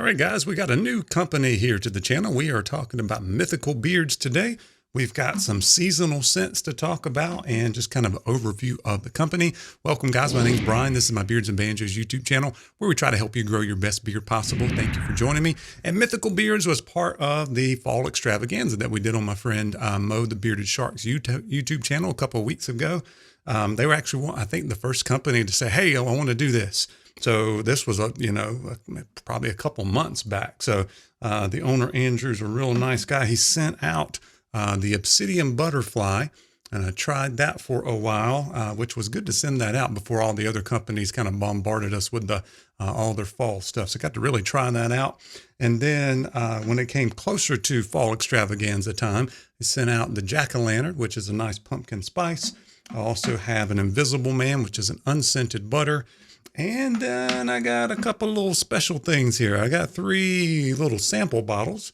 All right, guys, we got a new company here to the channel. We are talking about mythical beards today. We've got some seasonal scents to talk about and just kind of an overview of the company. Welcome, guys. My name's Brian. This is my Beards and Banjos YouTube channel where we try to help you grow your best beard possible. Thank you for joining me. And Mythical Beards was part of the fall extravaganza that we did on my friend Mo the Bearded Shark's YouTube channel a couple of weeks ago. They were actually, I think, the first company to say, hey, I want to do this. So this was, probably a couple months back. So the owner, Andrew's a real nice guy. He sent out the obsidian butterfly, and I tried that for a while, which was good to send that out before all the other companies kind of bombarded us with all their fall stuff. So I got to really try that out. And then when it came closer to fall extravaganza time, I sent out the jack-o'-lantern, which is a nice pumpkin spice. I also have an invisible man, which is an unscented butter. And then I got a couple little special things here. I got 3 little sample bottles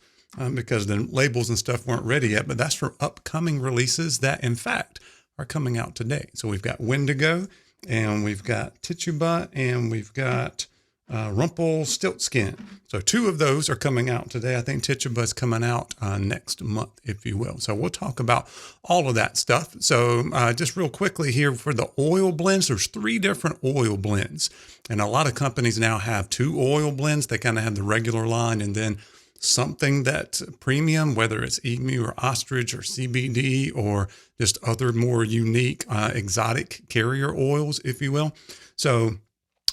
because the labels and stuff weren't ready yet, but that's for upcoming releases that, in fact, are coming out today. So we've got Wendigo, and we've got Tituba, and we've got Rumplestiltskin. So 2 of those are coming out today. I think Tituba is coming out next month, if you will. So we'll talk about all of that stuff. So just real quickly here for the oil blends, there's 3 different oil blends. And a lot of companies now have 2 oil blends. They kind of have the regular line and then something that's premium, whether it's emu or ostrich or CBD or just other more unique exotic carrier oils, if you will. So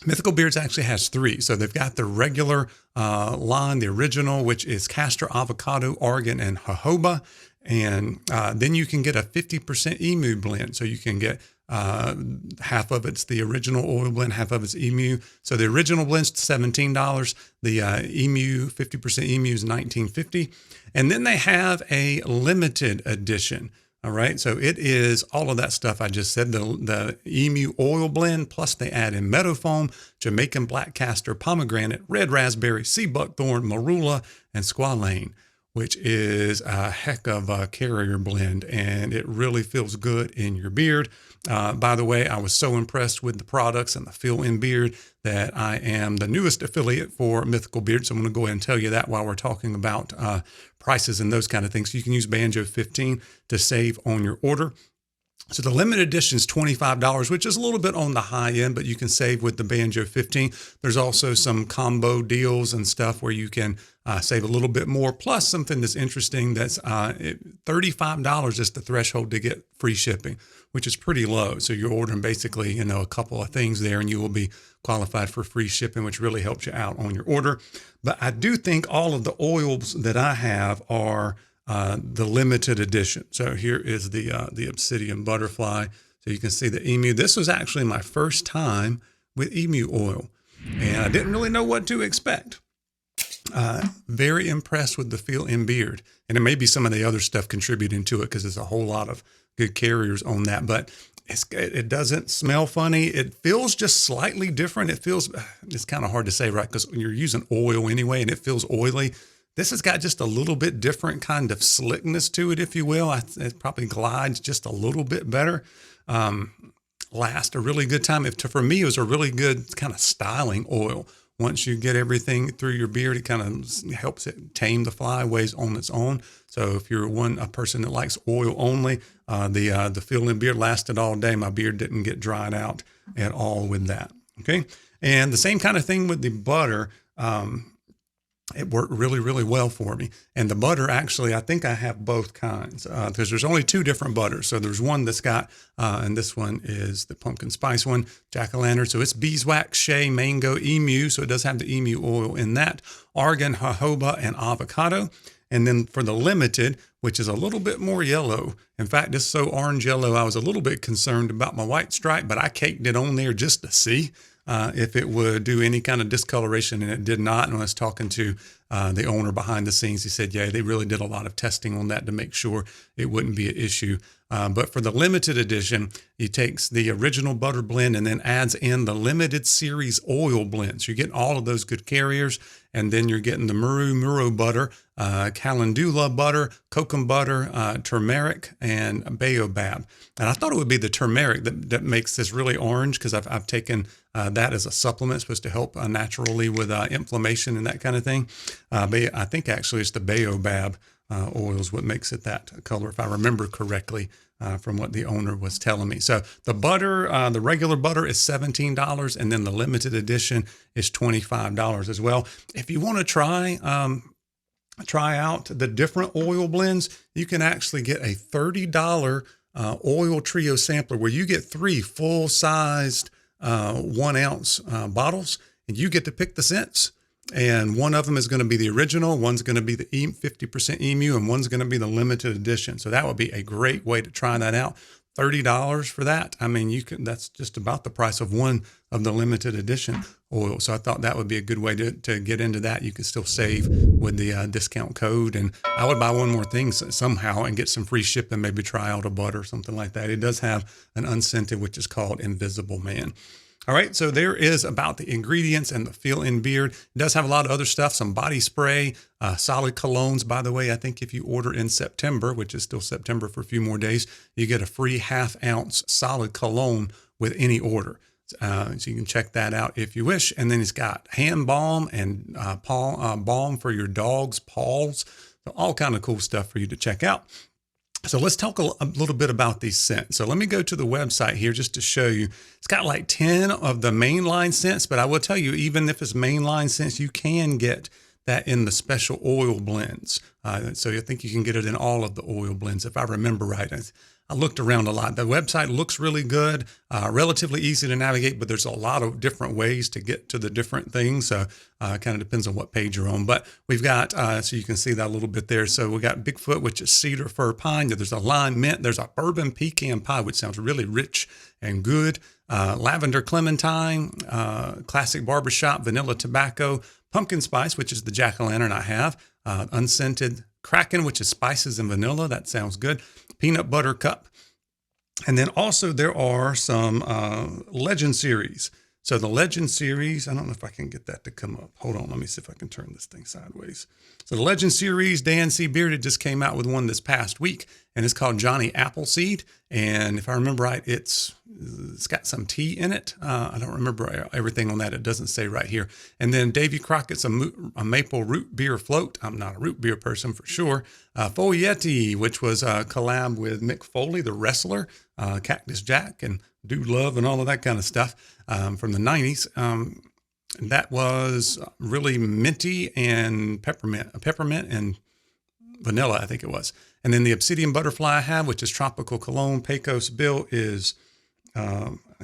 Mythical Beards actually has 3. So they've got the regular line, the original, which is castor, avocado, argan, and jojoba. And then you can get a 50% emu blend. So you can get half of it's the original oil blend, half of it's emu. So the original blend's $17. The emu, 50% emu is $19.50. And then they have a limited edition. All right, so it is all of that stuff I just said, the emu oil blend, plus they add in meadow foam, Jamaican black castor, pomegranate, red raspberry, sea buckthorn, marula, and squalane, which is a heck of a carrier blend, and it really feels good in your beard. By the way, I was so impressed with the products and the feel in beard that I am the newest affiliate for Mythical Beards. So I'm going to go ahead and tell you that while we're talking about prices and those kind of things. So you can use Banjo 15 to save on your order. So the limited edition is $25, which is a little bit on the high end, but you can save with the Banjo 15. There's also some combo deals and stuff where you can save a little bit more. Plus something that's interesting, that's $35 is the threshold to get free shipping, which is pretty low. So you're ordering basically, a couple of things there and you will be qualified for free shipping, which really helps you out on your order. But I do think all of the oils that I have are the limited edition. So here is the obsidian butterfly. So you can see the emu. This was actually my first time with emu oil, and I didn't really know what to expect. Very impressed with the feel in beard, and it may be some of the other stuff contributing to it because there's a whole lot of good carriers on that, but it doesn't smell funny. It feels just slightly different. It's kind of hard to say, right? Because you're using oil anyway, and it feels oily. This has got just a little bit different kind of slickness to it, if you will. It probably glides just a little bit better. Last a really good time. For me, it was a really good kind of styling oil. Once you get everything through your beard, it kind of helps it tame the flyaways on its own. So if you're a person that likes oil only, the feel in beard lasted all day. My beard didn't get dried out at all with that. Okay, and the same kind of thing with the butter. It worked really, really well for me. And the butter, actually, I think I have both kinds because there's only 2 different butters. So there's one that's got, and this one is the pumpkin spice one, jack-o'-lantern. So it's beeswax, shea, mango, emu. So it does have the emu oil in that, argan, jojoba, and avocado. And then for the limited, which is a little bit more yellow. In fact, it's so orange yellow, I was a little bit concerned about my white stripe, but I caked it on there just to see if it would do any kind of discoloration, and it did not. And when I was talking to the owner behind the scenes, he said, yeah, they really did a lot of testing on that to make sure it wouldn't be an issue. But for the limited edition, he takes the original butter blend and then adds in the limited series oil blend. So you're getting all of those good carriers, and then you're getting the muro butter, calendula butter, kokum butter, turmeric, and baobab. And I thought it would be the turmeric that makes this really orange, because I've taken That is a supplement supposed to help naturally with inflammation and that kind of thing. But I think actually it's the baobab oil is what makes it that color, if I remember correctly, from what the owner was telling me. So the butter, the regular butter is $17, and then the limited edition is $25 as well. If you want to try out the different oil blends, you can actually get a $30 oil trio sampler where you get 3 full-sized 1 ounce bottles, and you get to pick the scents. And one of them is going to be the original, one's going to be the 50% emu, and one's going to be the limited edition. So that would be a great way to try that out. $30 for that. I mean, that's just about the price of one of the limited edition oil. So I thought that would be a good way to get into that. You can still save with the discount code. And I would buy one more thing somehow and get some free shipping, maybe try out a butter or something like that. It does have an unscented, which is called Invisible Man. All right, so there is about the ingredients and the fill-in beard. It does have a lot of other stuff, some body spray, solid colognes. By the way, I think if you order in September, which is still September for a few more days, you get a free 1/2 ounce solid cologne with any order. So you can check that out if you wish. And then it's got hand balm and balm for your dog's paws. So all kind of cool stuff for you to check out. So let's talk a little bit about these scents. So let me go to the website here just to show you. It's got like 10 of the mainline scents, but I will tell you, even if it's mainline scents, you can get that in the special oil blends. So I think you can get it in all of the oil blends, if I remember right. I looked around a lot. The website looks really good, relatively easy to navigate, but there's a lot of different ways to get to the different things. So it kind of depends on what page you're on. But we've got, so you can see that a little bit there. So we got Bigfoot, which is cedar fir pine. There's a lime mint. There's a bourbon pecan pie, which sounds really rich and good. Lavender clementine, classic barbershop, vanilla tobacco, pumpkin spice, which is the jack-o'-lantern I have, unscented kraken, which is spices and vanilla. That sounds good. Peanut butter cup. And then also there are some legend series. So the legend series, I don't know if I can get that to come up. Hold on, let me see if I can turn this thing sideways. So the legend series, Dan C. Bearded just came out with one this past week, and it's called Johnny Appleseed. And if I remember right, it's got some tea in it. I don't remember everything on that. It doesn't say right here. And then Davy Crockett's a maple root beer float. I'm not a root beer person for sure. Folietti, which was a collab with Mick Foley, the wrestler, Cactus Jack and Dude Love and all of that kind of stuff from the 90s. That was really minty and peppermint and vanilla, I think it was. And then the Obsidian Butterfly I have, which is Tropical Cologne. Pecos Bill is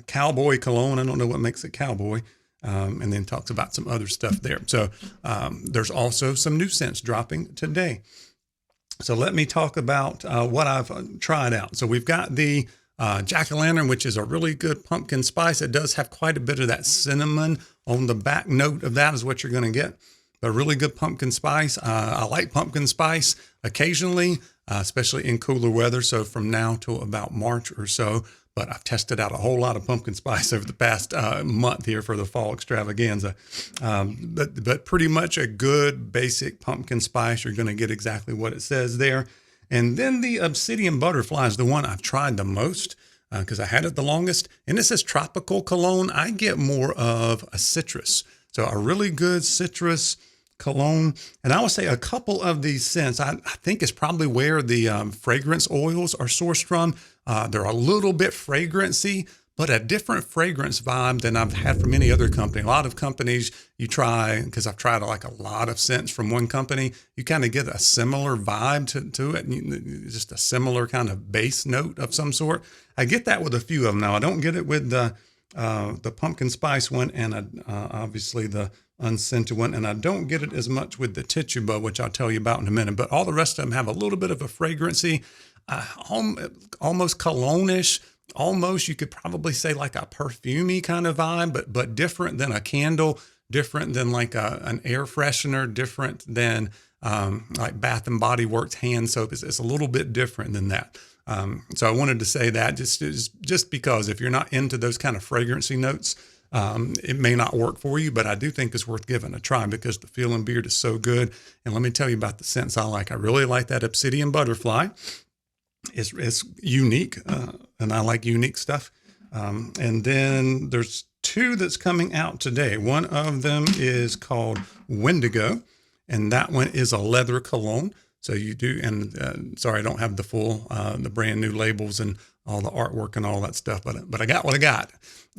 Cowboy Cologne. I don't know what makes it cowboy. And then talks about some other stuff there. So there's also some new scents dropping today. So let me talk about what I've tried out. So we've got the jack-o'-lantern, which is a really good pumpkin spice. It does have quite a bit of that cinnamon on the back note of that is what you're going to get. But really good pumpkin spice. I like pumpkin spice occasionally, especially in cooler weather. So from now till about March or so. But I've tested out a whole lot of pumpkin spice over the past month here for the fall extravaganza. But pretty much a good basic pumpkin spice. You're going to get exactly what it says there. And then the Obsidian Butterfly is the one I've tried the most because I had it the longest. And this is Tropical Cologne. I get more of a citrus. So a really good citrus cologne. And I would say a couple of these scents, I think is probably where the fragrance oils are sourced from. They're a little bit fragrancy, but a different fragrance vibe than I've had from any other company. A lot of companies you try, because I've tried like a lot of scents from one company, you kind of get a similar vibe to it, and just a similar kind of base note of some sort. I get that with a few of them. Now, I don't get it with the pumpkin spice one and obviously the unscented one, and I don't get it as much with the Tituba, which I'll tell you about in a minute, but all the rest of them have a little bit of a fragrancy, almost cologne-ish. Almost, you could probably say like a perfumey kind of vibe, but different than a candle, different than like an air freshener, different than like Bath and Body Works hand soap. It's a little bit different than that. So I wanted to say that just because if you're not into those kind of fragrancy notes, it may not work for you, but I do think it's worth giving a try because the feel and beard is so good. And let me tell you about the scents I like. I really like that Obsidian Butterfly. It's unique, and I like unique stuff. And then there's two that's coming out today. One of them is called Wendigo, and that one is a leather cologne. So you do, and sorry, I don't have the full, the brand new labels and all the artwork and all that stuff, but I got what I got.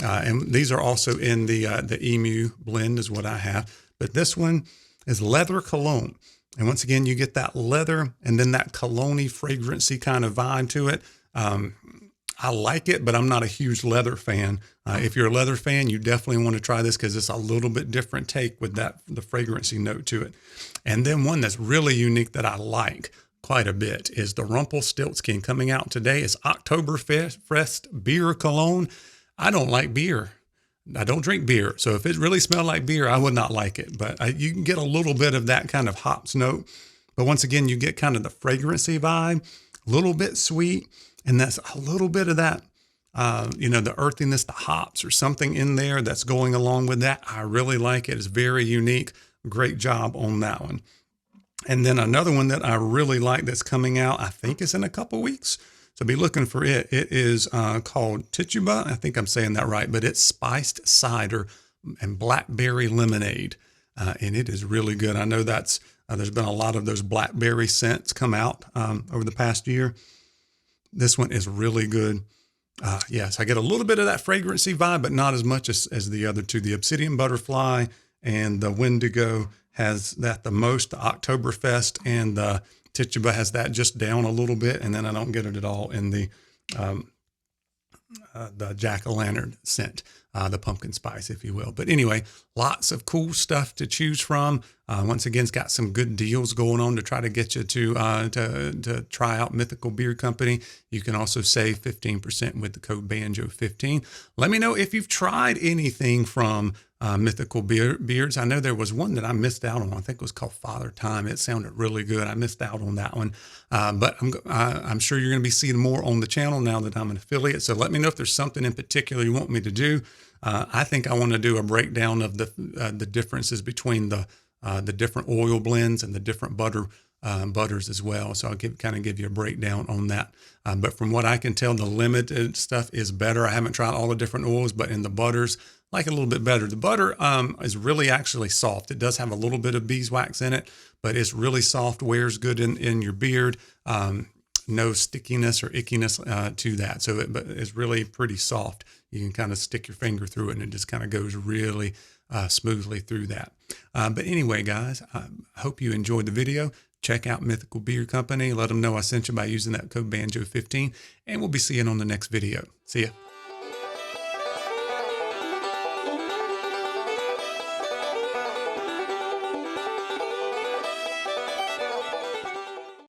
And these are also in the Emu blend is what I have. But this one is leather cologne. And once again, you get that leather and then that cologne-y fragrancy kind of vibe to it. I like it, but I'm not a huge leather fan. If you're a leather fan, you definitely want to try this because it's a little bit different take with the fragrancy note to it. And then one that's really unique that I like quite a bit is the Rumplestiltskin coming out today. It's Oktoberfest beer cologne. I don't like beer. I don't drink beer. So if it really smelled like beer, I would not like it. But you can get a little bit of that kind of hops note. But once again, you get kind of the fragrancy vibe, a little bit sweet. And that's a little bit of that, the earthiness, the hops or something in there that's going along with that. I really like it. It's very unique. Great job on that one. And then another one that I really like that's coming out, I think it's in a couple weeks. So be looking for it. It is called Tituba. I think I'm saying that right, but it's spiced cider and blackberry lemonade. And it is really good. I know that's, there's been a lot of those blackberry scents come out over the past year. This one is really good. Yes, I get a little bit of that fragrancy vibe, but not as much as the other two. The Obsidian Butterfly and the Wendigo has that the most. The Oktoberfest and the Tituba has that just down a little bit. And then I don't get it at all in the jack-o'-lantern scent, the pumpkin spice, if you will. But anyway, lots of cool stuff to choose from. Once again, it's got some good deals going on to try to get you to try out Mythical Beard Company. You can also save 15% with the code BANJO15. Let me know if you've tried anything from Mythical Beards. I know there was one that I missed out on. I think it was called Father Time. It sounded really good. I missed out on that one. But I'm sure you're going to be seeing more on the channel now that I'm an affiliate. So let me know if there's something in particular you want me to do. I think I want to do a breakdown of the differences between the different oil blends and the different butters as well. So I'll kind of give you a breakdown on that. But from what I can tell, the limited stuff is better. I haven't tried all the different oils, but in the butters, I like it a little bit better. The butter is really actually soft. It does have a little bit of beeswax in it, but it's really soft, wears good in your beard. No stickiness or ickiness to that. So but it's really pretty soft. You can kind of stick your finger through it and it just kind of goes really smoothly through that. But anyway, guys, I hope you enjoyed the video. Check out Mythical Beard Company. Let them know I sent you by using that code BANJO15, and we'll be seeing you on the next video. See ya.